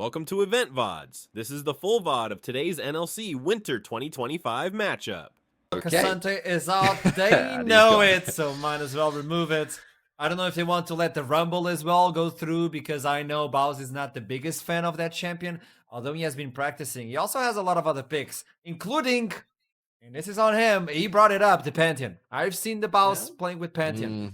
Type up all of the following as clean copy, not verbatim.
Welcome to Event-Vods. This is the full VOD of today's NLC Winter 2025 matchup. Cassante is out. They know it, so might as well remove it. I don't know if they want to let the Rumble as well go through, because I know Baus is not the biggest fan of that champion, although he has been practicing. He also has a lot of other picks, including, and this is on him, he brought it up, the Pantheon. I've seen the Baus playing with Pantheon.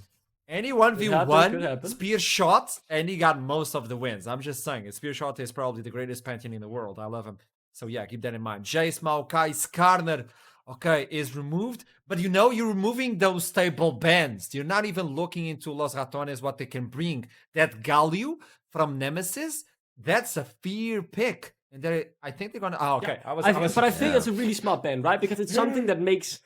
Any 1v1 spear shot, and he got most of the wins. I'm just saying, spear shot is probably the greatest Pantheon in the world. I love him. So yeah, keep that in mind. Jace, Maokai, Skarner, okay, is removed. But you know, you're removing those stable bands. You're not even looking into Los Ratones, what they can bring. That Galio from Nemesis, that's a fear pick. And I think they're gonna. Oh, okay. Yeah. I think that's a really smart band, right? Because it's something that makes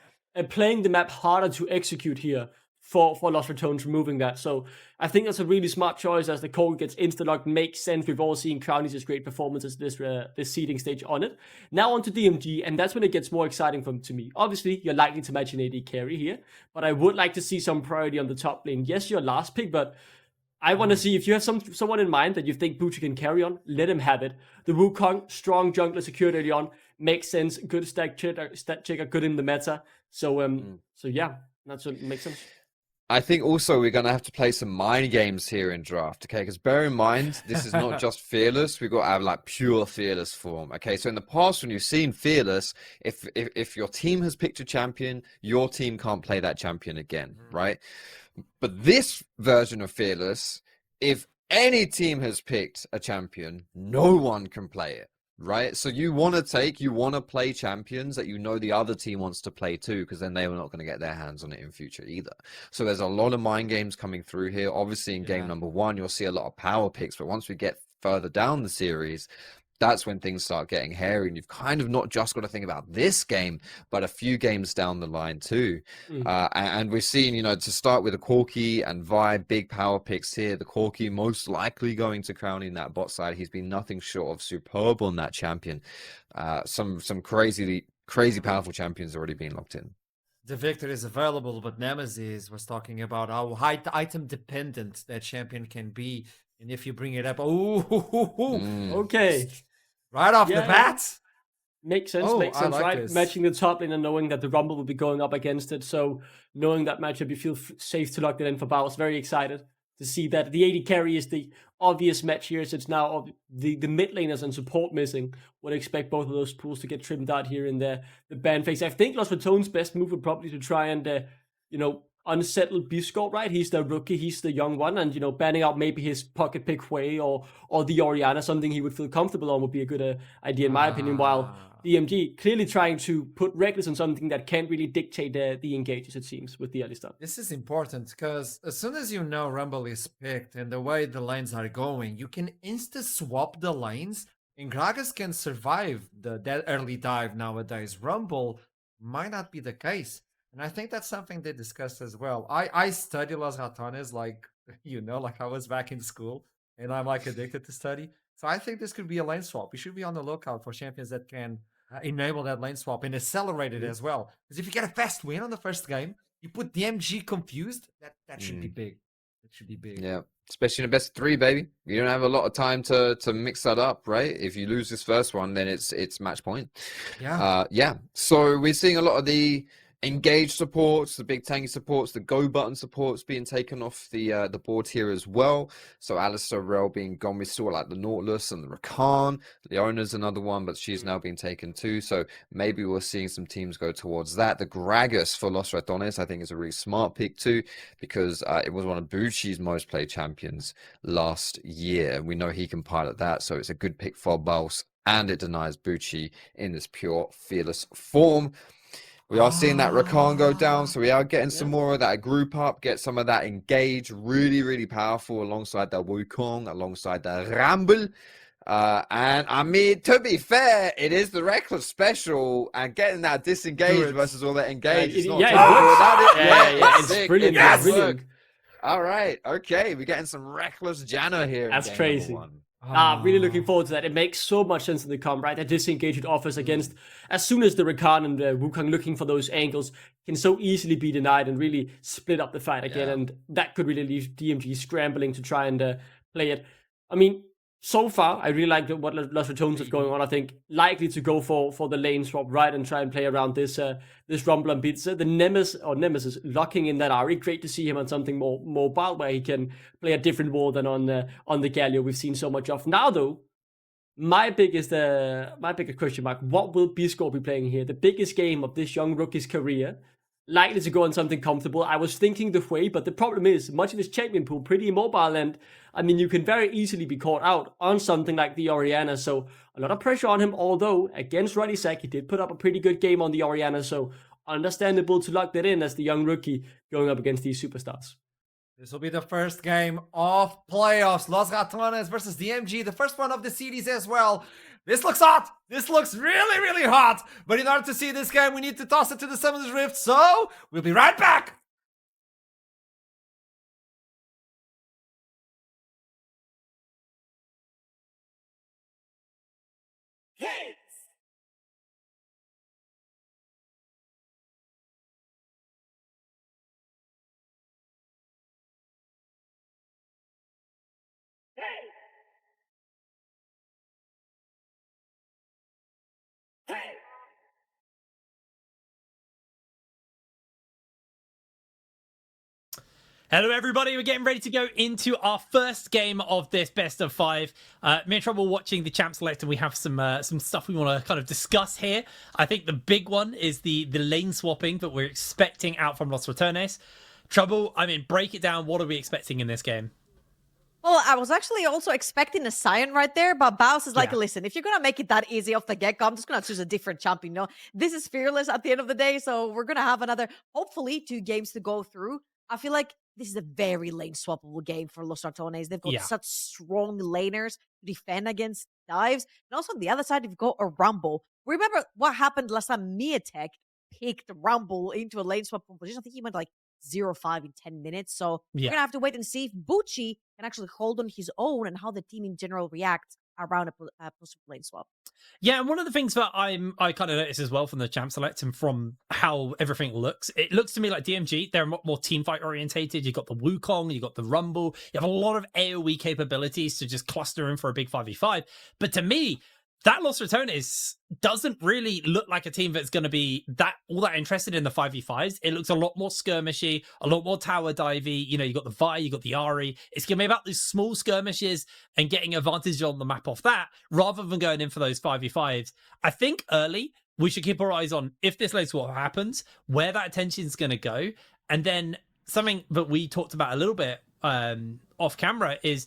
playing the map harder to execute here for Los Ratones, removing that. So I think that's a really smart choice, as the call gets insta-locked. Makes sense. We've all seen Crownie's great performances this seeding stage on it. Now on to DMG, and that's when it gets more exciting to me. Obviously, you're likely to match an AD carry here, but I would like to see some priority on the top lane. Yes, your last pick, but I want to see if you have someone in mind that you think Bucci can carry on, let him have it. The Wukong, strong jungler secured early on, makes sense. Good stat checker, good in the meta. So yeah, that's what makes sense. I think also we're going to have to play some mind games here in draft, okay? Because bear in mind, this is not just Fearless. We've got to have like pure Fearless form, okay? So in the past, when you've seen Fearless, if your team has picked a champion, your team can't play that champion again, right? But this version of Fearless, if any team has picked a champion, no one can play it. Right, so you want to play champions that you know the other team wants to play too, because then they are not going to get their hands on it in future either. So there's a lot of mind games coming through here. Obviously, in game number 1, you'll see a lot of power picks, but once we get further down the series, that's when things start getting hairy, and you've kind of not just got to think about this game, but a few games down the line too. And we've seen, you know, to start with the Corki and Vi, big power picks here. The Corki most likely going to crown in that bot side. He's been nothing short of superb on that champion. Some crazy powerful champions already been locked in. The victor is available, but Nemesis was talking about how high item dependent that champion can be. And if you bring it up, okay. Right off the bat. Makes sense, right? This. Matching the top lane and knowing that the Rumble will be going up against it. So knowing that matchup, you feel safe to lock it in for Baus. Very excited to see that. The AD carry is the obvious match here. So it's now the mid laners and support missing. Would expect both of those pools to get trimmed out here in the ban phase. I think Los Ratones' best move would probably to try and, unsettle Bisco, right? He's the rookie, he's the young one, and banning out maybe his pocket pick Hui or the Orianna, something he would feel comfortable on would be a good idea in my opinion, while DMG clearly trying to put Reckless on something that can't really dictate the engages, it seems, with the early stuff. This is important, because as soon as you know Rumble is picked and the way the lanes are going, you can insta-swap the lanes, and Gragas can survive that early dive nowadays. Rumble might not be the case. And I think that's something they discussed as well. I study Los Ratones like I was back in school, and I'm like addicted to study. So I think this could be a lane swap. We should be on the lookout for champions that can enable that lane swap and accelerate it as well. Because if you get a fast win on the first game, you put DMG confused, that should be big. It should be big. Yeah, especially in a best of 3, baby. You don't have a lot of time to mix that up, right? If you lose this first one, then it's match point. Yeah. So we're seeing a lot of the engage supports, the big tanky supports, the go button supports being taken off the board here as well. So Alistair Rel being gone. We saw like the Nautilus and the Rakan. Leona's another one, but she's now been taken too. So maybe we're seeing some teams go towards that. The Gragas for Los Ratones, I think, is a really smart pick too, because it was one of Bucci's most played champions last year. We know he can pilot that, so it's a good pick for Baus, and it denies Bucci in this pure Fearless form. We are seeing that Rakan go down, so we are getting some more of that group up, get some of that engage, really, really powerful alongside the Wukong, alongside the Rumble. And I mean, to be fair, it is the Reckless special, and getting that disengage versus all that engage is not it's brilliant. It's brilliant. All right, okay, we're getting some Reckless Janna here. That's crazy. Really looking forward to that. It makes so much sense in the comp, right? That disengage it offers against, as soon as the Rakan and the Wukong looking for those angles can so easily be denied and really split up the fight again. And that could really leave DMG scrambling to try and play it. I mean, so far, I really like what Los Ratones is going on. I think likely to go for the lane swap, right, and try and play around this this Rumble and Pizza. The Nemesis locking in that Ari. Great to see him on something more mobile where he can play a different war than on the Galio we've seen so much of. Now though, my biggest question mark: what will B-Score be playing here? The biggest game of this young rookie's career. Likely to go on something comfortable. I was thinking the way, but the problem is much of his champion pool pretty mobile, and I mean you can very easily be caught out on something like the Orianna. So a lot of pressure on him. Although against Rodisek, he did put up a pretty good game on the Orianna, so understandable to lock that in as the young rookie going up against these superstars. This will be the first game of playoffs. Los Ratones versus DMG, the first one of the series as well. This looks hot. This looks really, really hot. But in order to see this game, we need to toss it to the Summoners Rift. So we'll be right back. Hey! Hello everybody, we're getting ready to go into our first game of this best of 5. Me and Trouble watching the Champ Select, and we have some stuff we want to kind of discuss here. I think the big one is the lane swapping that we're expecting out from Los Ratones. Trouble, I mean, break it down. What are we expecting in this game? Well, I was actually also expecting a Sion right there, but Baus is like, listen, if you're going to make it that easy off the get-go, I'm just going to choose a different champion. You know, this is Fearless at the end of the day, so we're going to have another, hopefully, 2 games to go through. I feel like this is a very lane swappable game for Los Ratones. They've got such strong laners to defend against dives. And also on the other side, you've got a Rumble. Remember what happened last time Miatek picked Rumble into a lane swap composition? I think he went like 0-5 in 10 minutes. So we're going to have to wait and see if Bucci can actually hold on his own and how the team in general reacts around a possible lane swap. Yeah, and one of the things that I kind of noticed as well from the Champ Select and from how everything looks, it looks to me like DMG, they're more team fight orientated. You've got the Wukong, you've got the Rumble, you have a lot of AoE capabilities to just cluster in for a big 5v5. But to me, that Los Ratones doesn't really look like a team that's going to be all that interested in the 5v5s. It looks a lot more skirmishy, a lot more tower divey. You know, you got the Vi, you got the Ari. It's going to be about these small skirmishes and getting advantage on the map off that, rather than going in for those 5v5s. I think early, we should keep our eyes on, if this lane swap happens, where that attention is going to go. And then something that we talked about a little bit off camera is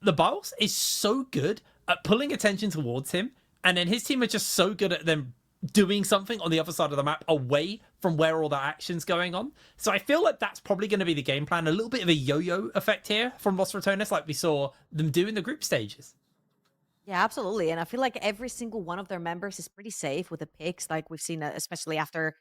the Biles is so good at pulling attention towards him, and then his team are just so good at them doing something on the other side of the map away from where all that action's going on. So I feel like that's probably going to be the game plan. A little bit of a yo-yo effect here from Los Ratones, like we saw them do in the group stages. Yeah, absolutely. And I feel like every single one of their members is pretty safe with the picks, like we've seen, especially after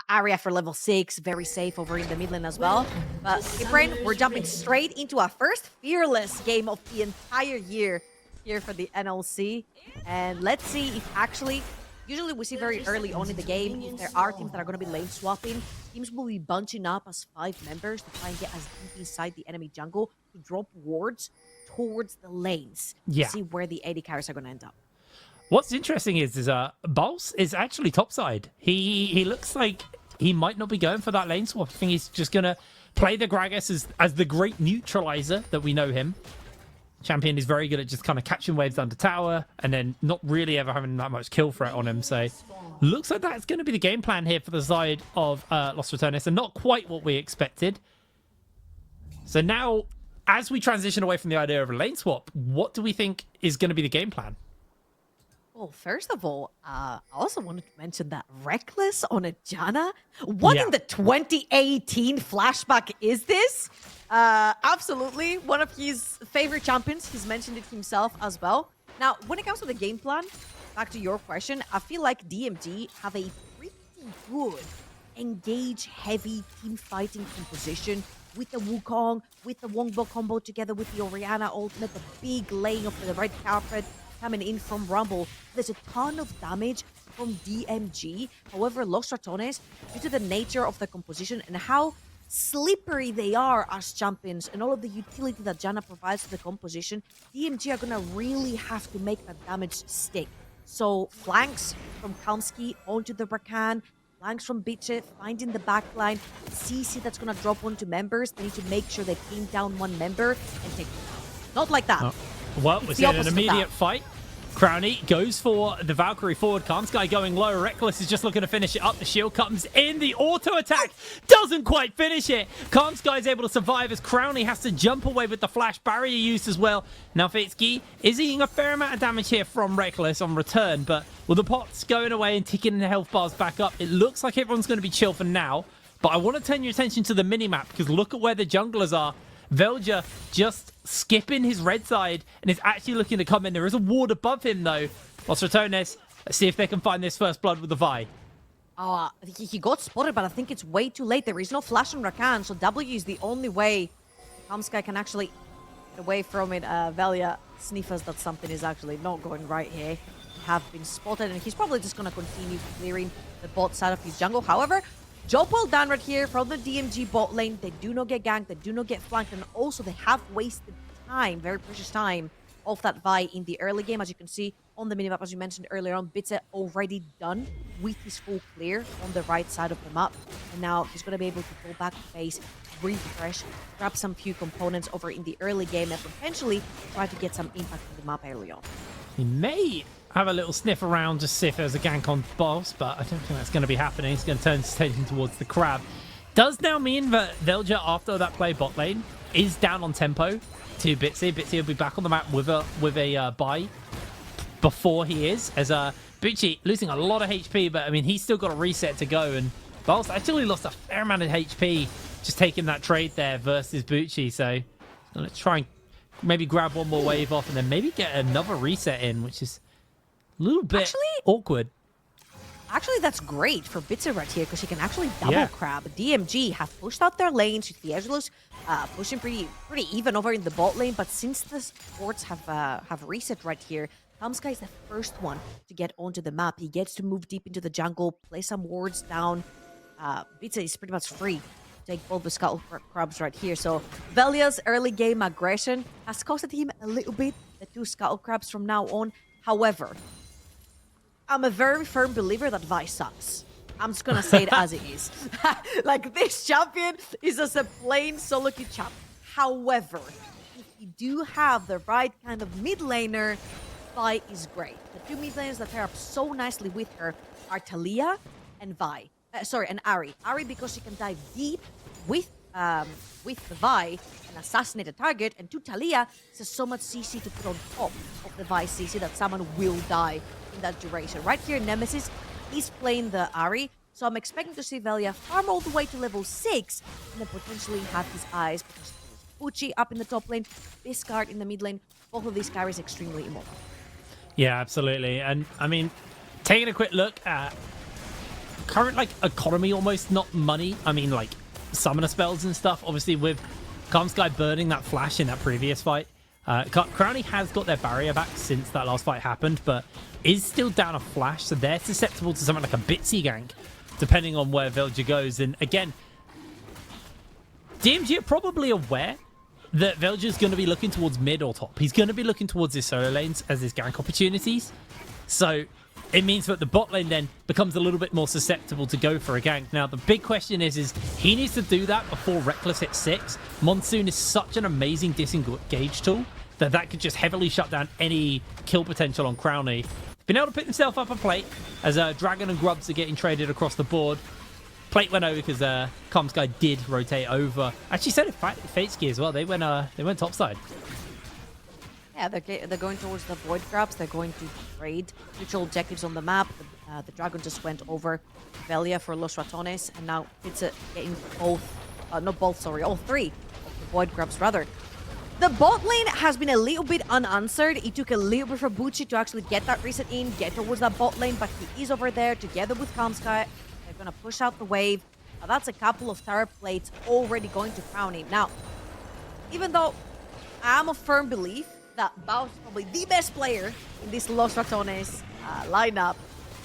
Aria for level 6, very safe over in the mid lane as well. But Brain, we're jumping straight into our first Fearless game of the entire year here for the NLC. And let's see if actually, usually we see very early on in the game, if there are teams that are going to be lane swapping, teams will be bunching up as 5 members to try and get as deep inside the enemy jungle to drop wards towards the lanes to see where the AD carries are going to end up. What's interesting is Bols is actually topside. He looks like he might not be going for that lane swap. I think he's just going to play the Gragas as the great neutralizer that we know him. Champion is very good at just kind of catching waves under tower and then not really ever having that much kill threat on him. So looks like that's going to be the game plan here for the side of Los Ratones, and not quite what we expected. So now, as we transition away from the idea of a lane swap, what do we think is going to be the game plan? Well, first of all, I also wanted to mention that Reckless on a Janna. What in the 2018 flashback is this? Absolutely one of his favorite champions. He's mentioned it himself as well. Now, when it comes to the game plan, back to your question, I feel like DMG have a pretty good engage-heavy team fighting composition with the Wukong, with the Wongbo combo together with the Orianna ultimate, the big laying of the red carpet coming in from Rumble. There's a ton of damage from DMG. However, Los Ratones, due to the nature of the composition and how slippery they are as champions and all of the utility that Janna provides to the composition, DMG are gonna really have to make that damage stick. So flanks from Kalmsky onto the Rakan, flanks from Bitche, finding the backline, CC that's gonna drop onto members. They need to make sure they pin down one member and take it. Not like that. Oh. Well, It's we're the seeing an opposite of immediate that. fight. Crowny goes for the Valkyrie forward. Kamsky going low. Reckless is just looking to finish it up. The shield comes in. The auto attack doesn't quite finish it. Kamsky is able to survive as Crowny has to jump away with the flash barrier used as well. Now Fitsky is eating a fair amount of damage here from Reckless on return, but with the pots going away and ticking the health bars back up, it looks like everyone's going to be chill for now. But I want to turn your attention to the minimap because look at where the junglers are. Velja just skipping his red side and is actually looking to come in. There is a ward above him though. Los Ratones, let's see if they can find this first blood with the Vi. He got spotted, but I think it's way too late. There is no flash on Rakan, so W is the only way Kamsky can actually get away from it. Velia sniffers that something is actually not going right here. Have been spotted, and he's probably just going to continue clearing the bot side of his jungle. However, job well done right here from the DMG bot lane. They do not get ganked, they do not get flanked, and also they have wasted time, very precious time, of that Vi in the early game. As you can see on the minimap, as you mentioned earlier on, Bitze already done with his full clear on the right side of the map. And now he's going to be able to go back to base, refresh, grab some few components over in the early game, and potentially try to get some impact on the map early on. He may have a little sniff around to see if there's a gank on boss, but I don't think that's going to be happening. He's going to turn his attention towards the crab. Does now mean that Velja, after that play bot lane, is down on tempo to Bitsy. Bitsy will be back on the map with a buy before he is, as Bucci losing a lot of HP, but I mean he's still got a reset to go, and Bals actually lost a fair amount of HP just taking that trade there versus Bucci. So let's try and maybe grab one more wave off and then maybe get another reset in, which is a little bit awkward. Actually, that's great for Bitzer right here because he can actually double crab. DMG have pushed out their lanes with the Agilos pushing pretty even over in the bot lane, but since the supports have reset right here, Kamsky is the first one to get onto the map. He gets to move deep into the jungle, play some wards down. Bitzer is pretty much free to take both the Scuttle Crabs right here. So Velia's early game aggression has costed him a little bit, the 2 Scuttle Crabs from now on. However, I'm a very firm believer that Vi sucks. I'm just gonna say it as it is. Like, this champion is just a plain solo queue champ. However, if you do have the right kind of mid laner, Vi is great. The 2 mid laners that pair up so nicely with her are Talia and Vi. And Ari. Ari because she can dive deep with the Vi and assassinate a target, and to Talia, there's so much CC to put on top of the Vi CC that someone will die in that duration. Right here, Nemesis is playing the Ari, so I'm expecting to see Velia farm all the way to level 6 and then potentially have his eyes. Uchi up in the top lane, Biscard in the mid lane. Both of these carries extremely immortal. Yeah, absolutely. And I mean, taking a quick look at current economy, almost not money. I mean, like summoner spells and stuff. Obviously, with Kamsky burning that flash in that previous fight, Crowny has got their barrier back since that last fight happened, but is still down a flash, so they're susceptible to something like a Bitsy gank, depending on where Velja goes. And again, DMG are probably aware that Velja is going to be looking towards mid or top. He's going to be looking towards his solo lanes as his gank opportunities. So it means that the bot lane then becomes a little bit more susceptible to go for a gank. Now, the big question is he needs to do that before Reckless hits 6. Monsoon is such an amazing disengage tool that could just heavily shut down any kill potential on Crowny. Been able to pick himself up a plate as Dragon and Grubs are getting traded across the board. Plate went over because Kamsky did rotate over. Actually, so did Fatesky as well. They went topside. Yeah, they're going towards the Void Grabs. They're going to trade neutral objectives on the map. The Dragon just went over Velia for Los Ratones, and now it's getting all 3 of the Void Grabs, rather. The bot lane has been a little bit unanswered. It took a little bit for Bucci to actually get that reset in, get towards that bot lane, but he is over there together with Kamsky. They're going to push out the wave. Now, that's a couple of turret plates already going to Crowny. Now, even though I am a firm belief that Bao is probably the best player in this Los Ratones lineup,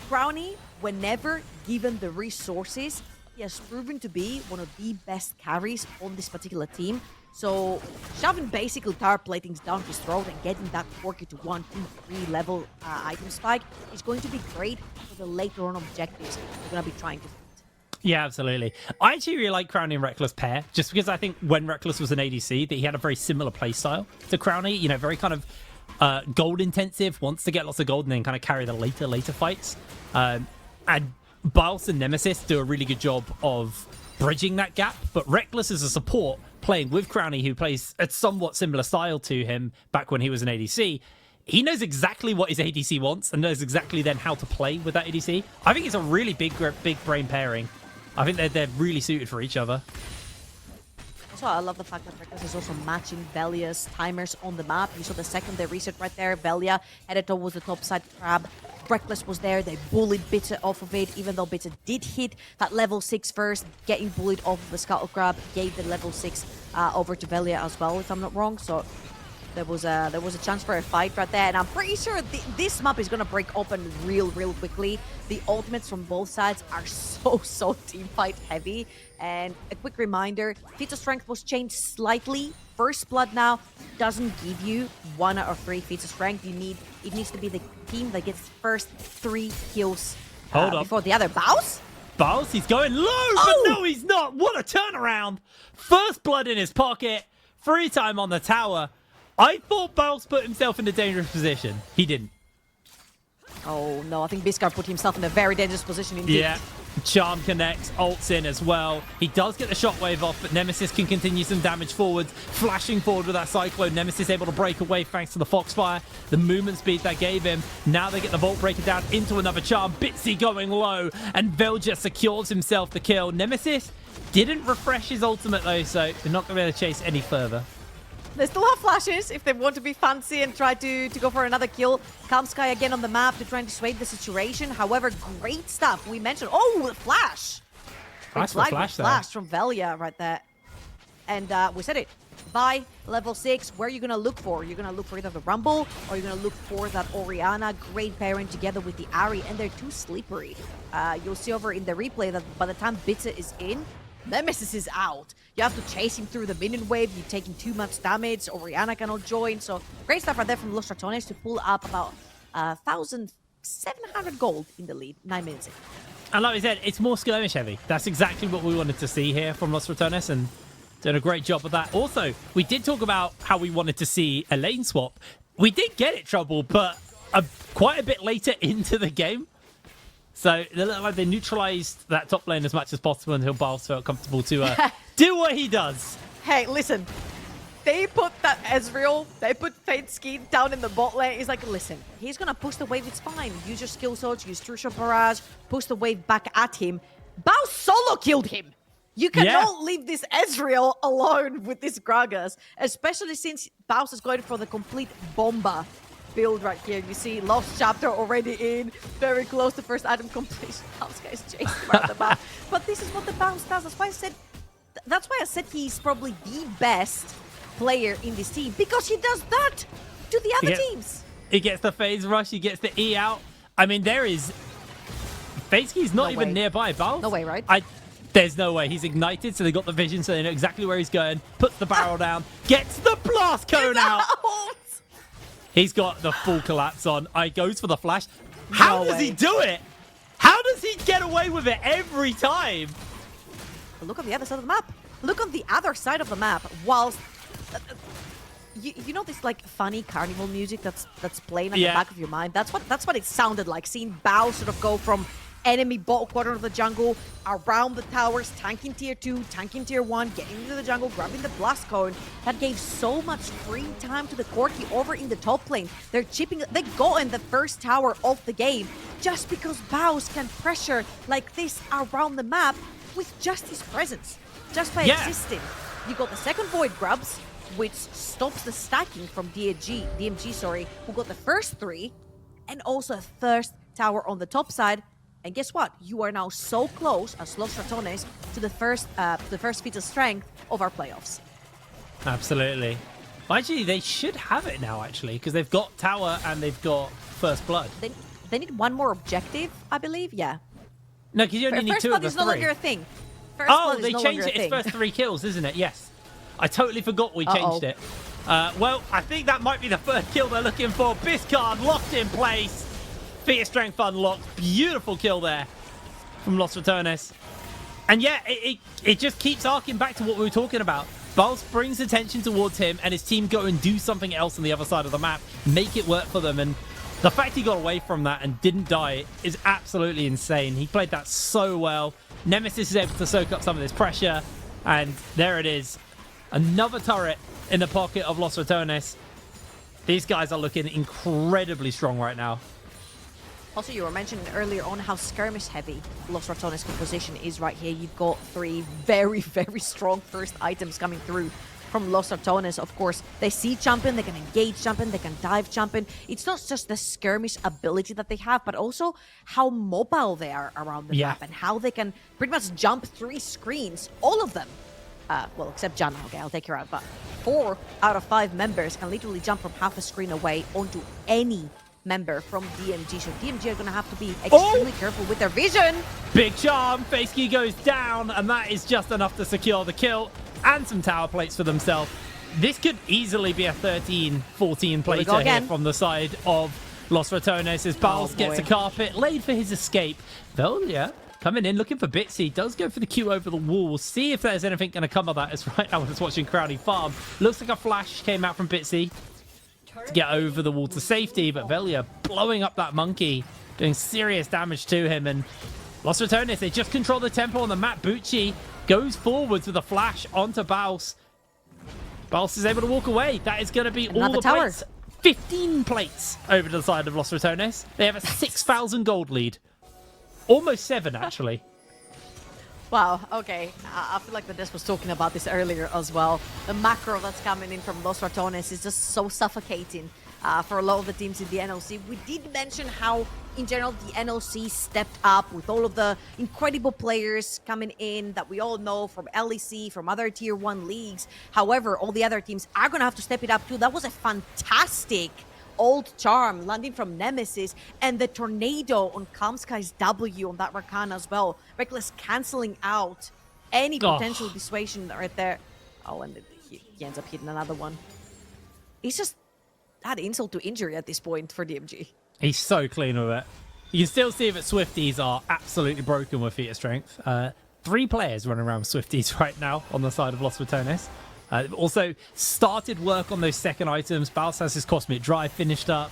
Crowny, whenever given the resources, he has proven to be one of the best carries on this particular team. So shoving basically tower platings down his throat and getting that Corki to 1, 2, 3 level item spike is going to be great for the later on objectives we're going to be trying to fight. Yeah, absolutely. I actually really like Crowny and Reckless pair, just because I think when Reckless was an ADC, that he had a very similar playstyle to Crowny, you know, very kind of gold intensive, wants to get lots of gold and then kind of carry the later fights. And Biles and Nemesis do a really good job of bridging that gap, but Reckless as a support playing with Crowny, who plays a somewhat similar style to him back when he was an ADC, he knows exactly what his ADC wants and knows exactly then how to play with that ADC. I think it's a really big brain pairing. I think they're really suited for each other. Also, I love the fact that Reckless is also matching Velia's timers on the map. You saw the second they reset right there. Velia headed towards the top side crab. Reckless was there. They bullied Bitter off of it, even though Bitter did hit that level 6 first. Getting bullied off of the Scuttle Crab gave the level 6 over to Velia as well, if I'm not wrong. So there was a chance for a fight right there. And I'm pretty sure this map is going to break open real quickly. The ultimates from both sides are so team fight heavy. And a quick reminder, feat of strength was changed slightly. First blood now doesn't give you 1 out of 3 feats of strength. It needs to be the team that gets first 3 kills before the other. Baus? Baus, he's going low, but no, he's not. What a turnaround. First blood in his pocket. Free time on the tower. I thought Baus put himself in a dangerous position. He didn't. Oh no, I think Biscar put himself in a very dangerous position indeed. Yeah. Charm connects, ults in as well. He does get the shockwave off, but Nemesis can continue some damage forwards. Flashing forward with that Cyclone. Nemesis able to break away thanks to the Foxfire. The movement speed that gave him. Now they get the Vault Breaker down into another Charm. Bitsy going low, and Velja secures himself the kill. Nemesis didn't refresh his ultimate though, so they're not going to be able to chase any further. They still have flashes if they want to be fancy and try to go for another kill. Kamsky again on the map to try and dissuade the situation. However, great stuff. We mentioned, the flash. Nice flash from Velia right there. And we said it. By level 6, where are you going to look for? You're going to look for either the Rumble or you're going to look for that Orianna. Great pairing together with the Ahri, and they're too slippery. You'll see over in the replay that by the time Bitter is in, Nemesis is out. You have to chase him through the minion wave. You're taking too much damage. Orianna cannot join. So great stuff right there from Los Ratones to pull up about 1,700 gold in the lead. 9 minutes in. And like we said, it's more skirmish heavy. That's exactly what we wanted to see here from Los Ratones, and doing a great job of that. Also, we did talk about how we wanted to see a lane swap. We did get it, Trouble, but quite a bit later into the game. So they look like they neutralized that top lane as much as possible until Biles felt comfortable to do what he does. Hey, listen. They put that Ezreal, they put Fate down in the bot lane. He's like, listen, he's going to push the wave. It's fine. Use your skill surge, use True Shot Barrage, push the wave back at him. Biles solo killed him. You cannot leave this Ezreal alone with this Gragas, especially since Biles is going for the complete bomba build right here. You see Lost Chapter already in, very close to first item completion. Bounce guys chasing around the map. But this is what the Bounce does. That's why I said he's probably the best player in this team, because he does that to the other teams. He gets the phase rush, he gets the E out. I mean, there is... Fateski's not even nearby, Bounce. No way, right? There's no way. He's ignited, so they got the vision, so they know exactly where he's going. Puts the barrel down, gets the blast cone out. He's got the full collapse on. He goes for the flash. How does he do it? How does he get away with it every time? Look on the other side of the map. Look on the other side of the map. Whilst you know this like funny carnival music that's playing at the back of your mind. That's what it sounded like. Seeing Bao sort of go from enemy bot quarter of the jungle, around the towers, tanking tier 2, tanking tier 1, getting into the jungle, grabbing the blast cone. That gave so much free time to the Corki over in the top lane. They're chipping, they got in the first tower of the game just because Baus can pressure like this around the map with just his presence, just by existing. You got the second Void grabs, which stops the stacking from DMG, who got the first 3, and also a first tower on the top side. And guess what? You are now so close as Los Ratones to the first feat of strength of our playoffs. Absolutely. Actually, they should have it now, actually, because they've got tower and they've got first blood. They need one more objective, I believe. Yeah. No, because you only need 2 of the 3. First blood is no longer a thing. First Oh, blood they is no changed longer it. a It's thing. first 3 kills, isn't it? Yes. I totally forgot we changed it. Well, I think that might be the third kill they're looking for. Biscard locked in place. Fear strength unlocked. Beautiful kill there from Los Ratones. And yeah, it just keeps arcing back to what we were talking about. Bals brings attention towards him and his team go and do something else on the other side of the map. Make it work for them. And the fact he got away from that and didn't die is absolutely insane. He played that so well. Nemesis is able to soak up some of this pressure. And there it is. Another turret in the pocket of Los Ratones. These guys are looking incredibly strong right now. Also, you were mentioning earlier on how skirmish heavy Los Ratones' composition is right here. You've got 3 very, very strong first items coming through from Los Ratones. Of course, they see jumping, they can engage jumping, they can dive jumping. It's not just the skirmish ability that they have, but also how mobile they are around the map and how they can pretty much jump 3 screens, all of them. Well, except Jana. Okay, I'll take her out. But 4 out of 5 members can literally jump from half a screen away onto any member from DMG. So DMG are going to have to be extremely careful with their vision. Big charm. Face key goes down, and that is just enough to secure the kill and some tower plates for themselves. This could easily be a 13-14 plater here from the side of Los Ratones as Bals gets a carpet laid for his escape. Velia coming in, looking for Bitsy. Does go for the Q over the wall. We'll see if there's anything going to come of that. As right now, we're just watching Crowley farm. Looks like a flash came out from Bitsy to get over the wall to safety, but Velia blowing up that monkey, doing serious damage to him. And Los Ratones, they just control the tempo on the map. Bucci goes forwards with a flash onto Bals. Bals is able to walk away. That is going to be all the plates. 15 plates over to the side of Los Ratones. They have a 6,000 gold lead. Almost 7, actually. Wow, okay. I feel like the Des was talking about this earlier as well. The macro that's coming in from Los Ratones is just so suffocating for a lot of the teams in the NLC. We did mention how, in general, the NLC stepped up with all of the incredible players coming in that we all know from LEC, from other Tier 1 leagues. However, all the other teams are going to have to step it up too. That was a fantastic old charm landing from Nemesis, and the tornado on Kamskai's W on that Rakan as well. Reckless canceling out any potential dissuasion right there. Oh, and he ends up hitting another one. He's just had insult to injury at this point for DMG. He's so clean with it. You can still see that Swifties are absolutely broken with feat of strength. 3 players running around with Swifties right now on the side of Los Ratones. Also started work on those second items. Bals has his Cosmic Drive finished up.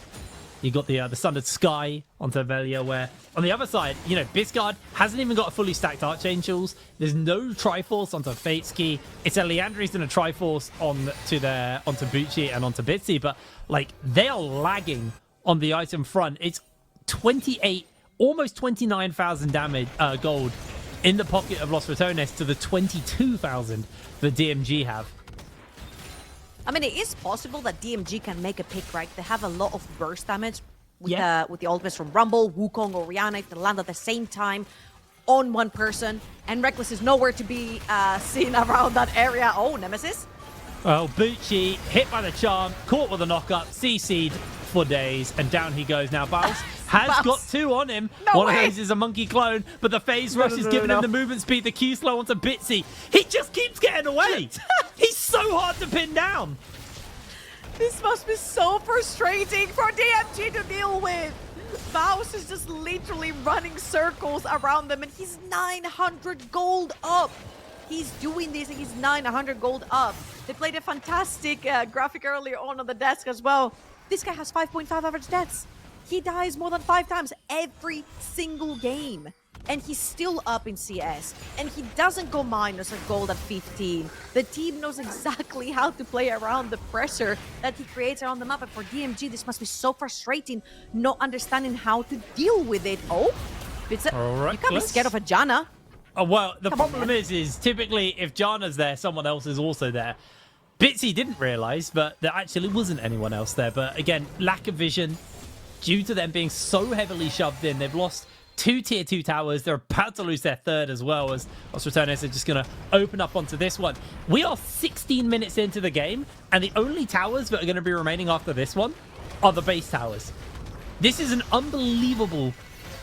You got the Sundered Sky onto Velia, where on the other side, you know, Biscard hasn't even got a fully stacked Archangels. There's no Triforce onto Fateski. It's a Leandries and a Triforce onto Bucci and onto Bitsy, but like they are lagging on the item front. It's 28, almost 29,000 damage gold in the pocket of Los Ratones to the 22,000 that DMG have. I mean, it is possible that DMG can make a pick, right? They have a lot of burst damage with the ultimates from Rumble, Wukong, or Rihanna if they land at the same time on one person. And Reckless is nowhere to be seen around that area. Oh, Nemesis. Well, Bucci hit by the charm, caught with a knockup, CC'd for days, and down he goes. Now, Bals has got 2 on him. One of those is a monkey clone, but the phase rush is giving him the movement speed. The Q slow onto Bitsy. He just keeps getting away. He's so hard to pin down. This must be so frustrating for DMG to deal with. Bals is just literally running circles around them, and he's 900 gold up. He's doing this, and he's 900 gold up. They played a fantastic graphic earlier on the desk as well. This guy has 5.5 average deaths. He dies more than 5 times every single game. And he's still up in CS. And he doesn't go minus a gold at 15. The team knows exactly how to play around the pressure that he creates around the map. And for DMG, this must be so frustrating, not understanding how to deal with it. Oh, you can't be scared of a Jana. Oh, well, the problem is typically if Jana's there, someone else is also there. Bitsy didn't realize, but there actually wasn't anyone else there. But again, lack of vision due to them being so heavily shoved in. They've lost 2 tier 2 towers. They're about to lose their third as well, as Los Ratones are just going to open up onto this one. We are 16 minutes into the game, and the only towers that are going to be remaining after this one are the base towers. This is an unbelievable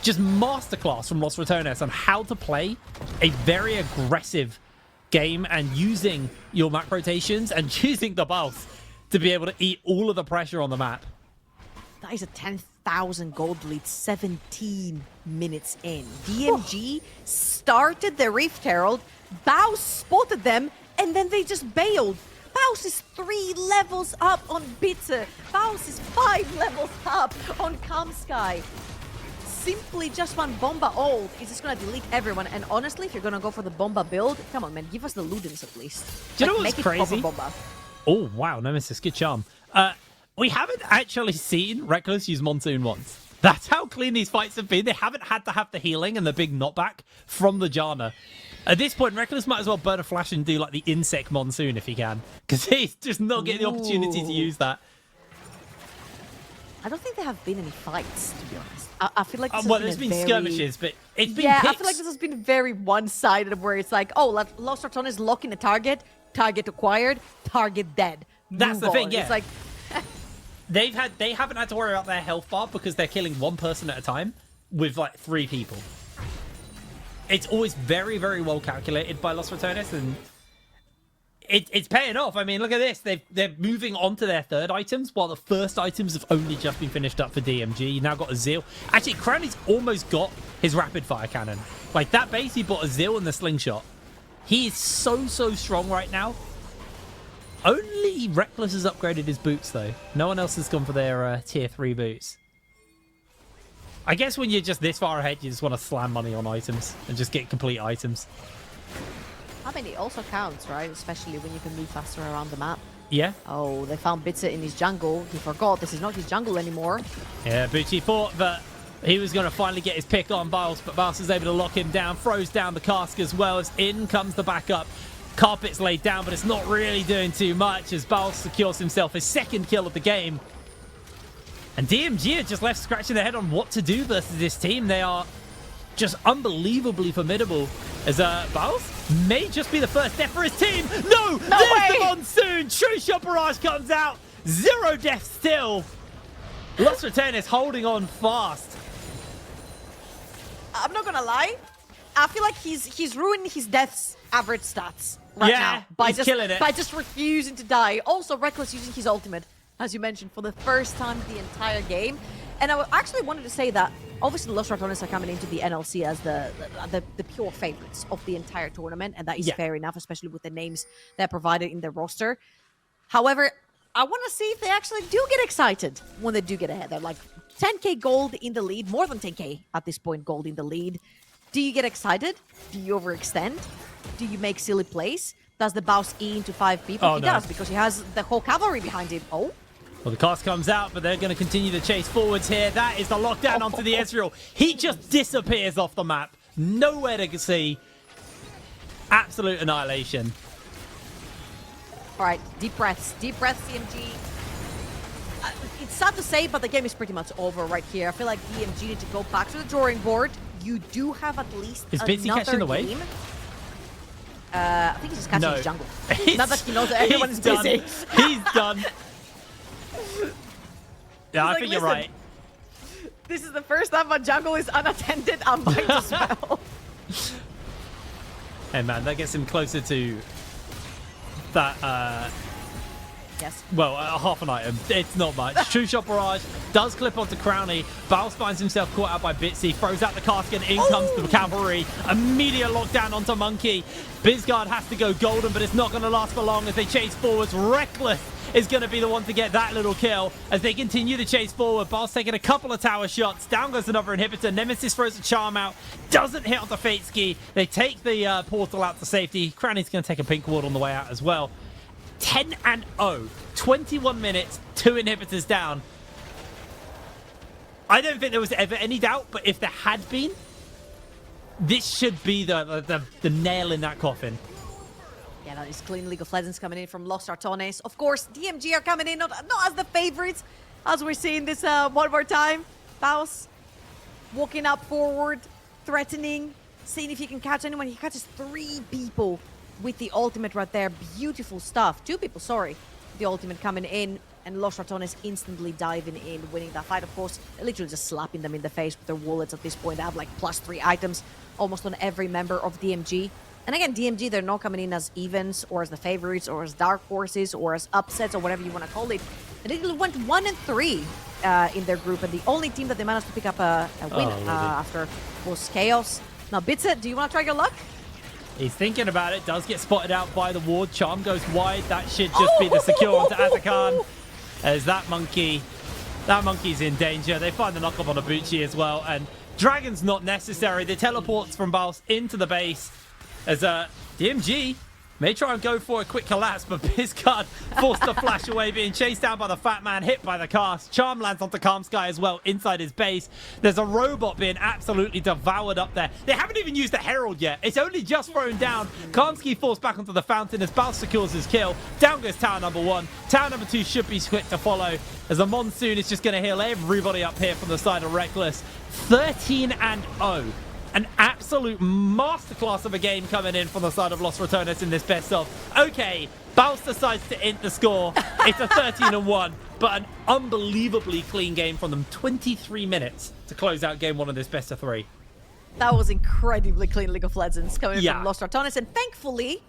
just masterclass from Los Ratones on how to play a very aggressive game and using your map rotations and using the Baus to be able to eat all of the pressure on the map. That is a 10,000 gold lead 17 minutes in. DMG started the Rift Herald, Baus spotted them, and then they just bailed. Baus is 3 levels up on Bitzer. Baus is 5 levels up on Kamsky. Simply just one Bomba ult is just gonna delete everyone. And honestly, if you're gonna go for the Bomba build, come on, man, give us the Ludens at least. Do you know what's crazy? Bomba. Oh, wow, Nemesis, good charm. We haven't actually seen Reckless use Monsoon once. That's how clean these fights have been. They haven't had to have the healing and the big knockback from the Janna. At this point, Reckless might as well burn a flash and do like the Insect Monsoon if he can. Because he's just not getting the opportunity to use that. I don't think there have been any fights, to be honest. I feel like this well, there's been skirmishes, but it's been Yeah, picks. I feel like this has been very one-sided where it's like, oh, Los Ratones locking a target acquired, target dead. That's the Move thing, on. yeah. It's like... They haven't had to worry about their health bar because they're killing one person at a time with like 3 people. It's always very, very well calculated by Los Ratones, and it's paying off. I mean, look at this. They're moving on to their 3rd items, while the first items have only just been finished up for DMG. Now got a Zeal. Actually, Crowley's almost got his rapid fire cannon. Like that base, he bought a Zeal and the slingshot. He is so strong right now. Only Reckless has upgraded his boots, though. No one else has gone for their tier 3 boots. I guess when you're just this far ahead, you just want to slam money on items and just get complete items. I mean, it also counts, right? Especially when you can move faster around the map. Yeah. Oh, they found Bitzer in his jungle. He forgot this is not his jungle anymore. Yeah, Bucci thought that he was going to finally get his pick on Baus, but Baus is able to lock him down, throws down the cask as well as in comes the backup. Carpet's laid down, but it's not really doing too much as Baus secures himself his 2nd kill of the game. And DMG are just left scratching their head on what to do versus this team. They are just unbelievably formidable as Baus may just be the first death for his team. No! There's the Monsoon! True Shot Barrage comes out. 0 death still. Los Ratones holding on fast. I'm not gonna lie. I feel like he's ruined his death's average stats right now by just refusing to die. Also, Reckless using his ultimate, as you mentioned, for the first time the entire game. And I actually wanted to say that obviously Los Ratones are coming into the NLC as the pure favorites of the entire tournament, and that is fair enough, especially with the names that are provided in the roster. However, I want to see if they actually do get excited when they do get ahead. They're like 10k gold in the lead, more than 10k at this point gold in the lead. Do you get excited? Do you overextend? Do you make silly plays? Does the Baus E into 5 people? Oh, he does, because he has the whole cavalry behind him. Oh. Well, the cast comes out, but they're going to continue to chase forwards here. That is the lockdown onto the Ezreal. He just disappears off the map. Nowhere to see. Absolute annihilation. All right, deep breaths, DMG. It's sad to say, but the game is pretty much over right here. I feel like DMG need to go back to the drawing board. You do have at least Is Bitsy catching the wave? I think he's just catching his jungle. Not that he knows that everyone is done. busy. He's done. Yeah, I think you're right. This is the first time my jungle is unattended. I might as well. Hey, man, that gets him closer to that, yes. Well, half an item. It's not much. True Shot Barrage does clip onto Crowney. Baus finds himself caught out by Bitsy. Throws out the casket. In comes the cavalry. Immediate lockdown onto Monkey. Bizguard has to go golden, but it's not going to last for long as they chase forwards. Reckless is going to be the one to get that little kill as they continue to chase forward. Baus taking a couple of tower shots. Down goes another inhibitor. Nemesis throws a charm out. Doesn't hit onto Fate Ski. They take the portal out to safety. Crowney's going to take a pink ward on the way out as well. 10-0, 21 minutes, 2 inhibitors down. I don't think there was ever any doubt, but if there had been, this should be the nail in that coffin. Yeah, that is clean League of Legends coming in from Los Ratones. Of course, DMG are coming in, not as the favorites, as we're seeing this one more time. Baus walking up forward, threatening, seeing if he can catch anyone. He catches 3 people with the ultimate right there. Beautiful stuff. 2 people, sorry. The ultimate coming in. and Los Ratones instantly diving in, winning that fight. Of course, they're literally just slapping them in the face with their wallets at this point. They have like +3 items almost on every member of DMG. And again, DMG, they're not coming in as evens or as the favorites or as dark horses or as upsets or whatever you want to call it. And they went 1-3 in their group, and the only team that they managed to pick up a win after was Chaos. Now, Bitset, do you want to try your luck? He's thinking about it, does get spotted out by the ward. Charm goes wide. That should just be the secure onto Atakan. As that monkey's in danger. They find the knockup on Ibuchi as well. And Dragon's not necessary. The teleports from Baus into the base as DMG may try and go for a quick collapse, but Bizcard forced to flash away, being chased down by the Fat Man, hit by the cast. Charm lands onto Calm Sky as well, inside his base. There's a robot being absolutely devoured up there. They haven't even used the Herald yet. It's only just thrown down. Kalmsky falls back onto the fountain as Baus secures his kill. Down goes tower number 1. Tower number 2 should be quick to follow, as the Monsoon is just going to heal everybody up here from the side of Reckless. 13-0. An absolute masterclass of a game coming in from the side of Los Ratones in this best of. Okay, Baus decides to end the score. It's a 13-1, but an unbelievably clean game from them. 23 minutes to close out game 1 of this best of 3. That was incredibly clean League of Legends coming from Los Ratones, and thankfully,